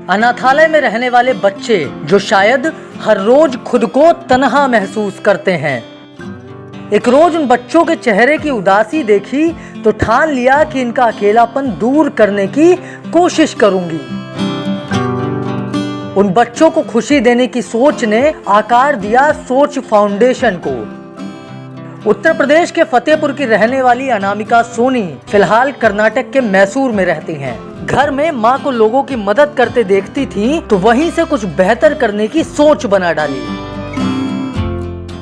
अनाथालय में रहने वाले बच्चे जो शायद हर रोज खुद को तन्हा महसूस करते हैं। एक रोज उन बच्चों के चेहरे की उदासी देखी तो ठान लिया कि इनका अकेलापन दूर करने की कोशिश करूंगी। उन बच्चों को खुशी देने की सोच ने आकार दिया सोच फाउंडेशन को। उत्तर प्रदेश के फतेहपुर की रहने वाली अनामिका सोनी फिलहाल कर्नाटक के मैसूर में रहती हैं। घर में मां को लोगों की मदद करते देखती थी तो वहीं से कुछ बेहतर करने की सोच बना डाली।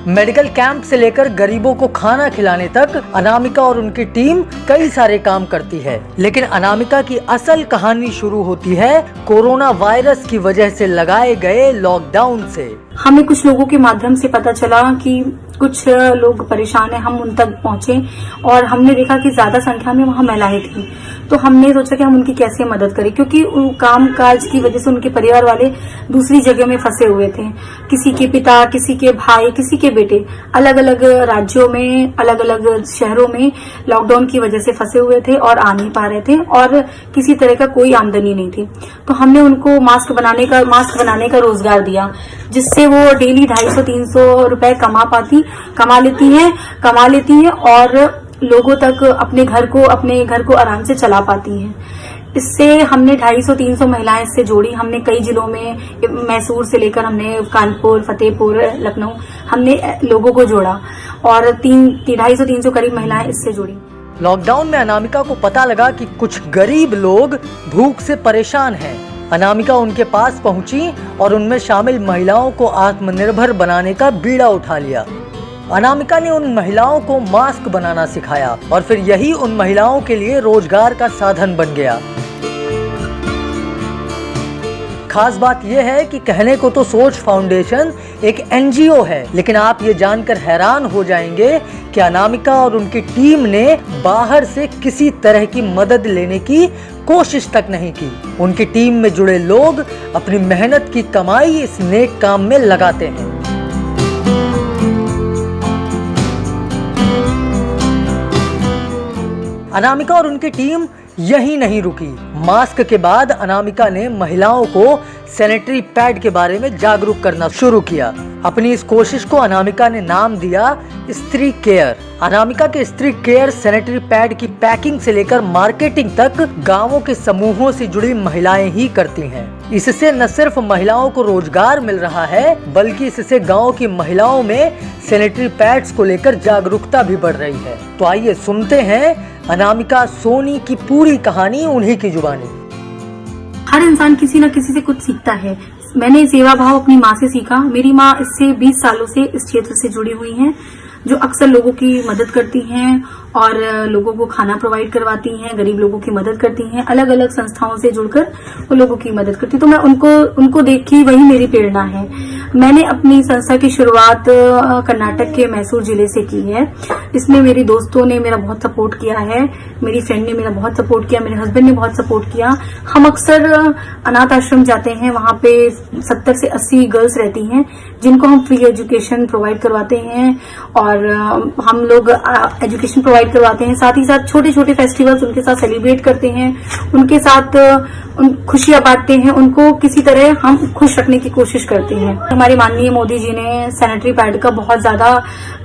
मेडिकल कैंप से लेकर गरीबों को खाना खिलाने तक अनामिका और उनकी टीम कई सारे काम करती है। लेकिन अनामिका की असल कहानी शुरू होती है कोरोना वायरस की वजह से लगाए गए लॉकडाउन से। हमें कुछ लोगों के माध्यम से पता चला कि कुछ लोग परेशान हैं, हम उन तक पहुंचे और हमने देखा कि ज्यादा संख्या में वहां महिलाएं थी। तो हमने सोचा कि हम उनकी कैसे मदद करें, क्योंकि काम काज की वजह से उनके परिवार वाले दूसरी जगह में फंसे हुए थे। किसी के पिता, किसी के भाई, किसी के बेटे अलग अलग राज्यों में, अलग अलग शहरों में लॉकडाउन की वजह से फंसे हुए थे और आ नहीं पा रहे थे और किसी तरह का कोई आमदनी नहीं थी। तो हमने उनको मास्क बनाने का रोजगार दिया, जिससे वो डेली 250-300 रुपए कमा लेती हैं और लोगों तक अपने घर को आराम से चला पाती हैं। इससे हमने 250-300 महिलाएं इससे जोड़ी। हमने कई जिलों में, मैसूर से लेकर हमने कानपुर, फतेहपुर, लखनऊ, हमने लोगों को जोड़ा और 250-300 करीब महिलाएं इससे जुड़ी। लॉकडाउन में अनामिका को पता लगा कि कुछ गरीब लोग भूख से परेशान हैं। अनामिका उनके पास पहुंची और उनमें शामिल महिलाओं को आत्मनिर्भर बनाने का बीड़ा उठा लिया। अनामिका ने उन महिलाओं को मास्क बनाना सिखाया और फिर यही उन महिलाओं के लिए रोजगार का साधन बन गया। खास बात यह है कि कहने को तो सोच फाउंडेशन एक एनजीओ है, लेकिन आप ये जानकर हैरान हो जाएंगे कि अनामिका और उनकी टीम ने बाहर से किसी तरह की मदद लेने की कोशिश तक नहीं की। उनकी टीम में जुड़े लोग अपनी मेहनत की कमाई इस नेक काम में लगाते हैं। अनामिका और उनकी टीम यही नहीं रुकी। मास्क के बाद अनामिका ने महिलाओं को सैनिटरी पैड के बारे में जागरूक करना शुरू किया। अपनी इस कोशिश को अनामिका ने नाम दिया स्त्री केयर। अनामिका के स्त्री केयर सैनिटरी पैड की पैकिंग से लेकर मार्केटिंग तक गांवों के समूहों से जुड़ी महिलाएं ही करती हैं। इससे न सिर्फ महिलाओं को रोजगार मिल रहा है, बल्कि इससे गांव की महिलाओं में सैनिटरी पैड्स को लेकर जागरूकता भी बढ़ रही है। तो आइए सुनते हैं अनामिका सोनी की पूरी कहानी उन्हीं की जुबानी। हर इंसान किसी न किसी से कुछ सीखता है। मैंने सेवा भाव अपनी माँ से सीखा। मेरी माँ इससे 20 सालों से इस क्षेत्र से जुड़ी हुई हैं, जो अक्सर लोगों की मदद करती हैं और लोगों को खाना प्रोवाइड करवाती हैं, गरीब लोगों की मदद करती हैं, अलग अलग संस्थाओं से जुड़कर वो लोगों की मदद करती। तो मैं उनको देख के वही मेरी प्रेरणा है। मैंने अपनी संस्था की शुरुआत कर्नाटक के मैसूर जिले से की है। इसमें मेरे दोस्तों ने मेरा बहुत सपोर्ट किया है, मेरी फ्रेंड ने मेरा बहुत सपोर्ट किया, मेरे हस्बैंड ने बहुत सपोर्ट किया। हम अक्सर अनाथ आश्रम जाते हैं, वहां पे 70 से 80 गर्ल्स रहती हैं, जिनको हम फ्री एजुकेशन प्रोवाइड करवाते हैं और हम लोग एजुकेशन प्रोवाइड करवाते हैं। साथ ही साथ छोटे छोटे फेस्टिवल्स उनके साथ सेलिब्रेट करते हैं, उनके साथ खुशियां बांटते हैं, उनको किसी तरह हम खुश रखने की कोशिश करते हैं। हमारे माननीय मोदी जी ने सैनिटरी पैड का बहुत ज्यादा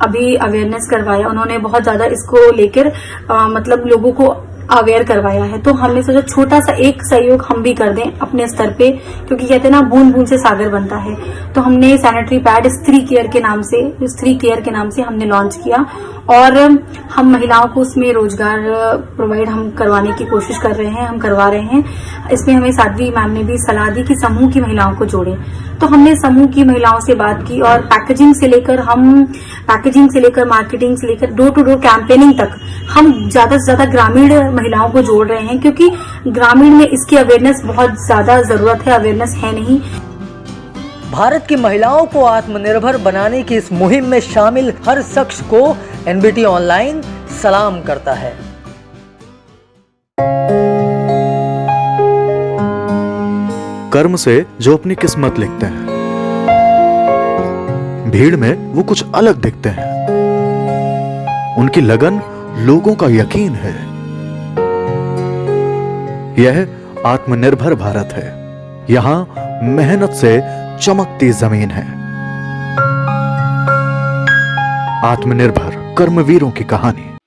अभी अवेयरनेस करवाया। उन्होंने बहुत ज्यादा इसको लेकर मतलब लोगों को अवेयर करवाया है। तो हमने सोचा छोटा सा एक सहयोग हम भी कर दें अपने स्तर पे, क्योंकि कहते हैं ना बूंद बूंद से सागर बनता है। तो हमने सैनिटरी पैड स्त्री केयर के नाम से हमने लॉन्च किया और हम महिलाओं को उसमें रोजगार प्रोवाइड हम करवाने की कोशिश कर रहे हैं, हम करवा रहे हैं। इसमें हमें साध्वी मैम ने भी सलाह दी कि समूह की महिलाओं को जोड़े। तो हमने समूह की महिलाओं से बात की और पैकेजिंग से लेकर मार्केटिंग से लेकर डोर टू डोर कैंपेनिंग तक हम ज्यादा से ज्यादा ग्रामीण महिलाओं को जोड़ रहे हैं, क्योंकि ग्रामीण में इसकी अवेयरनेस बहुत ज्यादा जरूरत है, अवेयरनेस है नहीं। भारत की महिलाओं को आत्मनिर्भर बनाने की इस मुहिम में शामिल हर शख्स को एनबीटी ऑनलाइन सलाम करता है। कर्म से जो अपनी किस्मत लिखते हैं, भीड़ में वो कुछ अलग दिखते हैं। उनकी लगन लोगों का यकीन है। यह आत्मनिर्भर भारत है। यहां मेहनत से चमकती जमीन है। आत्मनिर्भर कर्मवीरों की कहानी।